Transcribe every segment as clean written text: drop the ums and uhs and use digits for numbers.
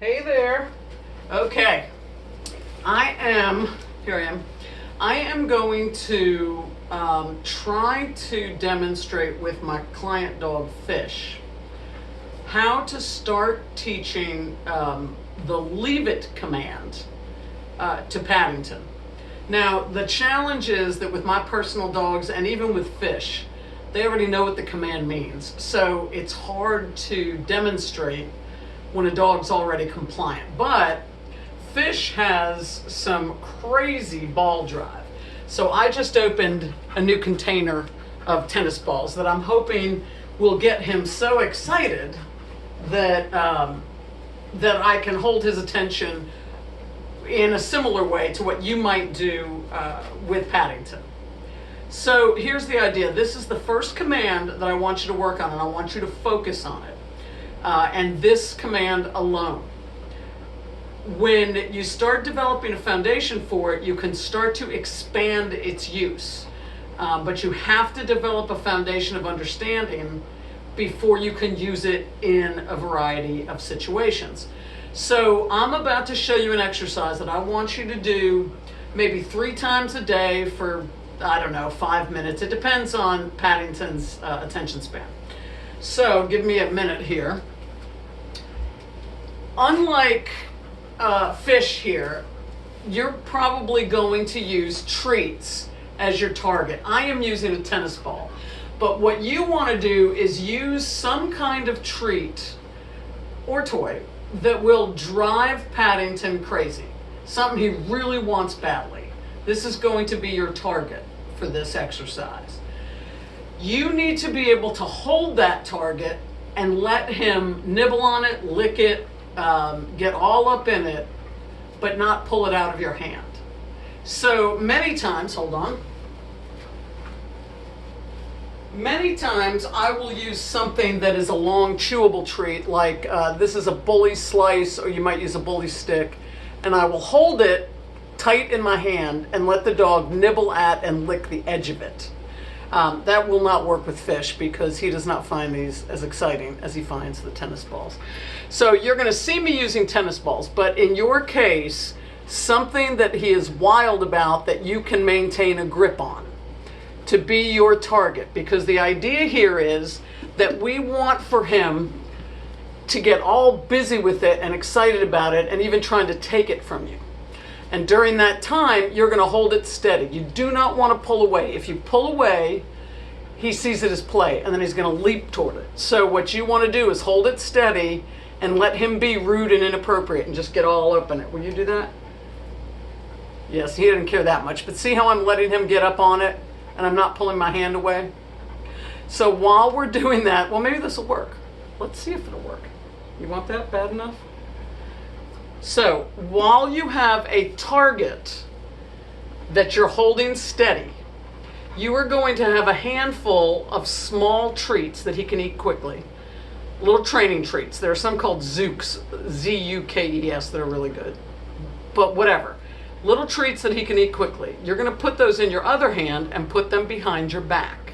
Hey there. Okay. Here I am. I am going to try to demonstrate with my client dog Fish how to start teaching the leave it command to Paddington. Now, the challenge is that with my personal dogs and even with Fish, they already know what the command means. So it's hard to demonstrate when a dog's already compliant. But Fish has some crazy ball drive. So I just opened a new container of tennis balls that I'm hoping will get him so excited that that I can hold his attention in a similar way to what you might do with Paddington. So here's the idea. This is the first command that I want you to work on, and I want you to focus on it. And this command alone. When you start developing a foundation for it, you can start to expand its use. But you have to develop a foundation of understanding before you can use it in a variety of situations. So I'm about to show you an exercise that I want you to do maybe 3 times a day for, I don't know, 5 minutes. It depends on Paddington's attention span. So give me a minute here. Unlike Fish here, you're probably going to use treats as your target. I am using a tennis ball. But what you want to do is use some kind of treat or toy that will drive Paddington crazy. Something he really wants badly. This is going to be your target for this exercise. You need to be able to hold that target and let him nibble on it, lick it, get all up in it, but not pull it out of your hand. So many times, many times I will use something that is a long chewable treat, like this is a bully slice, or you might use a bully stick, and I will hold it tight in my hand and let the dog nibble at and lick the edge of it. That will not work with Fish because he does not find these as exciting as he finds the tennis balls. So you're going to see me using tennis balls, but in your case, something that he is wild about that you can maintain a grip on to be your target. Because the idea here is that we want for him to get all busy with it and excited about it and even trying to take it from you. And during that time, you're going to hold it steady. You do not want to pull away. If you pull away, he sees it as play, and then he's going to leap toward it. So what you want to do is hold it steady and let him be rude and inappropriate and just get all up in it. Will you do that? Yes, he didn't care that much. But see how I'm letting him get up on it, and I'm not pulling my hand away? So while we're doing that, well, maybe this will work. Let's see if it'll work. You want that bad enough? So while you have a target that you're holding steady, you are going to have a handful of small treats that he can eat quickly. Little training treats. There are some called Zukes, Z-U-K-E-S, that are really good. But whatever. Little treats that he can eat quickly. You're going to put those in your other hand and put them behind your back.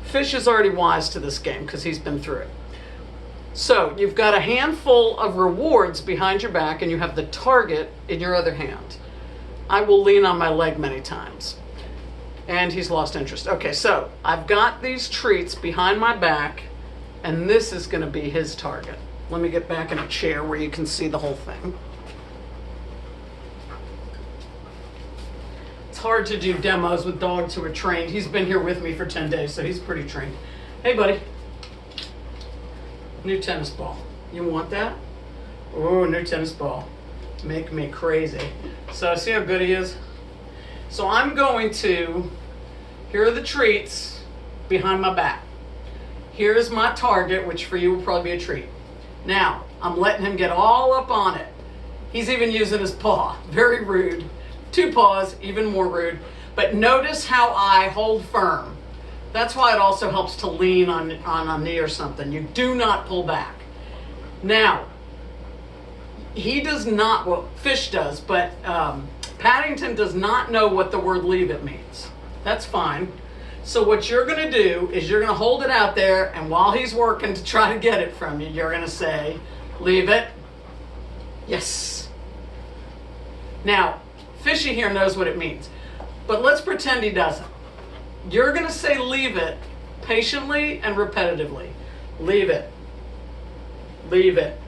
Fish is already wise to this game because he's been through it. So you've got a handful of rewards behind your back and you have the target in your other hand. I will lean on my leg many times. And he's lost interest. Okay, so I've got these treats behind my back and this is going to be his target. Let me get back in a chair where you can see the whole thing. It's hard to do demos with dogs who are trained. He's been here with me for 10 days, so he's pretty trained. Hey, buddy. New tennis ball. You want that? Oh, new tennis ball. Make me crazy. So see how good he is? So I'm going to, here are the treats behind my back. Here's my target, which for you will probably be a treat. Now, I'm letting him get all up on it. He's even using his paw. Very rude. 2 paws, even more rude. But notice how I hold firm. That's why it also helps to lean on a knee or something. You do not pull back. Now, he does not, well, Fish does, but Paddington does not know what the word leave it means. That's fine. So what you're going to do is you're going to hold it out there, and while he's working to try to get it from you, you're going to say, leave it, Yes. Now, Fishy here knows what it means, but let's pretend he doesn't. You're going to say leave it patiently and repetitively. Leave it. Leave it.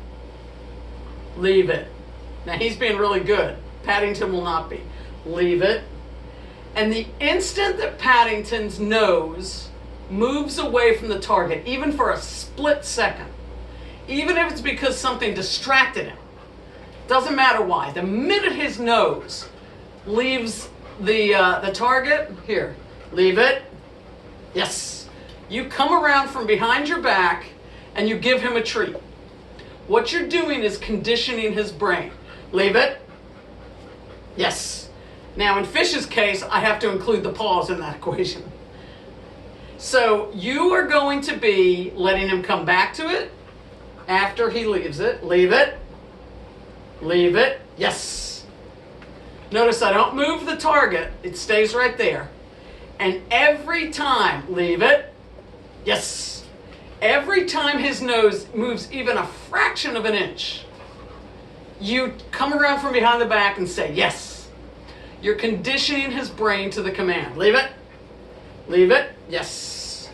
Leave it. Now, he's being really good. Paddington will not be. Leave it. And the instant that Paddington's nose moves away from the target, even for a split second, even if it's because something distracted him, doesn't matter why, the minute his nose leaves the target, here, leave it. Yes. You come around from behind your back and you give him a treat. What you're doing is conditioning his brain. Leave it. Yes. Now, in Fish's case, I have to include the pause in that equation. So you are going to be letting him come back to it after he leaves it. Leave it. Leave it. Yes. Notice I don't move the target. It stays right there. And every time, leave it. Yes. Every time his nose moves even a fraction of an inch, you come around from behind the back and say, yes. You're conditioning his brain to the command. Leave it. Leave it. Yes.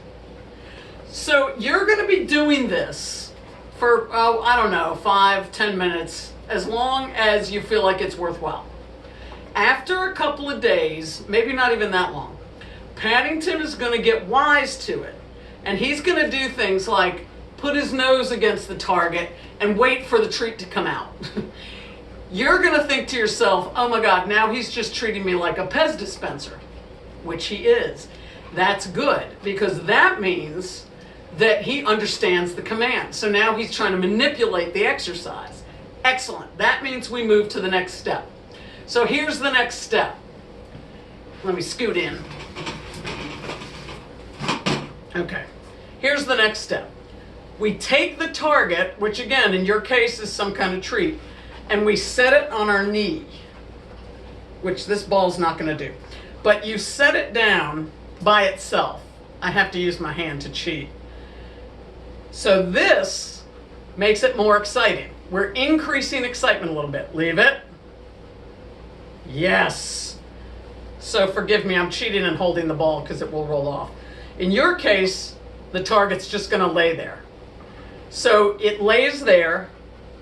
So you're going to be doing this for, I don't know, 5-10 minutes, as long as you feel like it's worthwhile. After a couple of days, maybe not even that long, Paddington is going to get wise to it. And he's going to do things like put his nose against the target and wait for the treat to come out. You're going to think to yourself, oh my God, now he's just treating me like a Pez dispenser, which he is. That's good, because that means that he understands the command. So now he's trying to manipulate the exercise. Excellent. That means we move to the next step. So here's the next step. Let me scoot in. Okay. Here's the next step. We take the target, which again, in your case is some kind of treat, and we set it on our knee, which this ball's not going to do. But you set it down by itself. I have to use my hand to cheat. So this makes it more exciting. We're increasing excitement a little bit. Leave it. Yes. So forgive me, I'm cheating and holding the ball because it will roll off. In your case, the target's just going to lay there. So it lays there,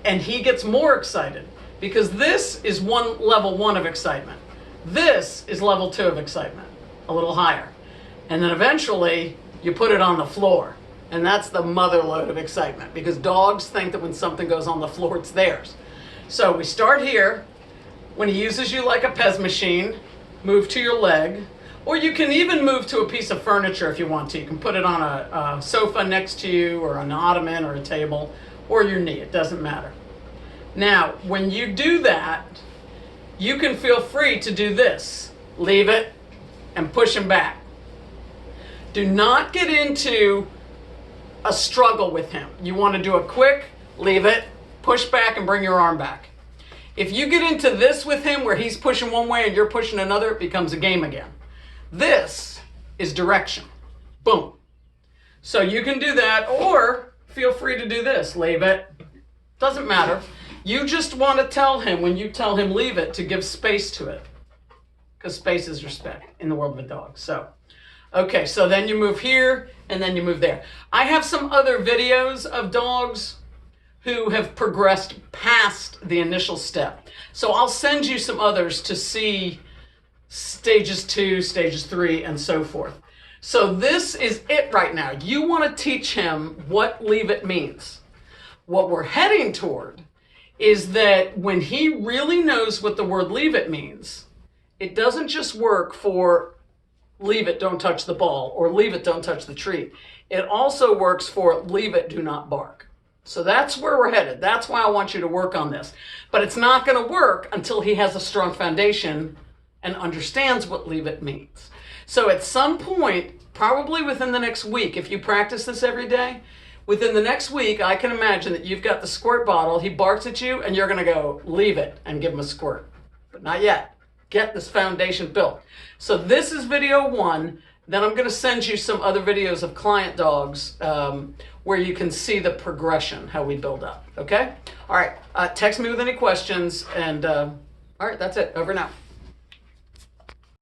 and he gets more excited, because this is level 1 of excitement. This is level 2 of excitement, a little higher. And then eventually, you put it on the floor, and that's the mother load of excitement, because dogs think that when something goes on the floor, it's theirs. So we start here. When he uses you like a Pez machine, move to your leg. Or you can even move to a piece of furniture if you want to. You can put it on a sofa next to you, or an ottoman or a table, or your knee. It doesn't matter. Now, when you do that, you can feel free to do this. Leave it and push him back. Do not get into a struggle with him. You want to do a quick, leave it, push back, and bring your arm back. If you get into this with him where he's pushing one way and you're pushing another, it becomes a game again. This is direction. Boom. So you can do that, or feel free to do this. Leave it. Doesn't matter. You just want to tell him, when you tell him leave it, to give space to it. Because space is respect in the world of a dog. So, okay, so then you move here, and then you move there. I have some other videos of dogs who have progressed past the initial step. So I'll send you some others to see stages 2, stages 3, and so forth. So this is it right now. You want to teach him what leave it means. What we're heading toward is that when he really knows what the word leave it means, it doesn't just work for leave it, don't touch the ball, or leave it, don't touch the treat. It also works for leave it, do not bark. So that's where we're headed. That's why I want you to work on this. But it's not going to work until he has a strong foundation and understands what leave it means. So at some point, probably within the next week, if you practice this every day, within the next week, I can imagine that you've got the squirt bottle, he barks at you, and you're going to go, leave it, and give him a squirt. But not yet. Get this foundation built. So this is video 1. Then I'm going to send you some other videos of client dogs where you can see the progression, how we build up. Okay? All right. Text me with any questions. And all right, that's it. Over now.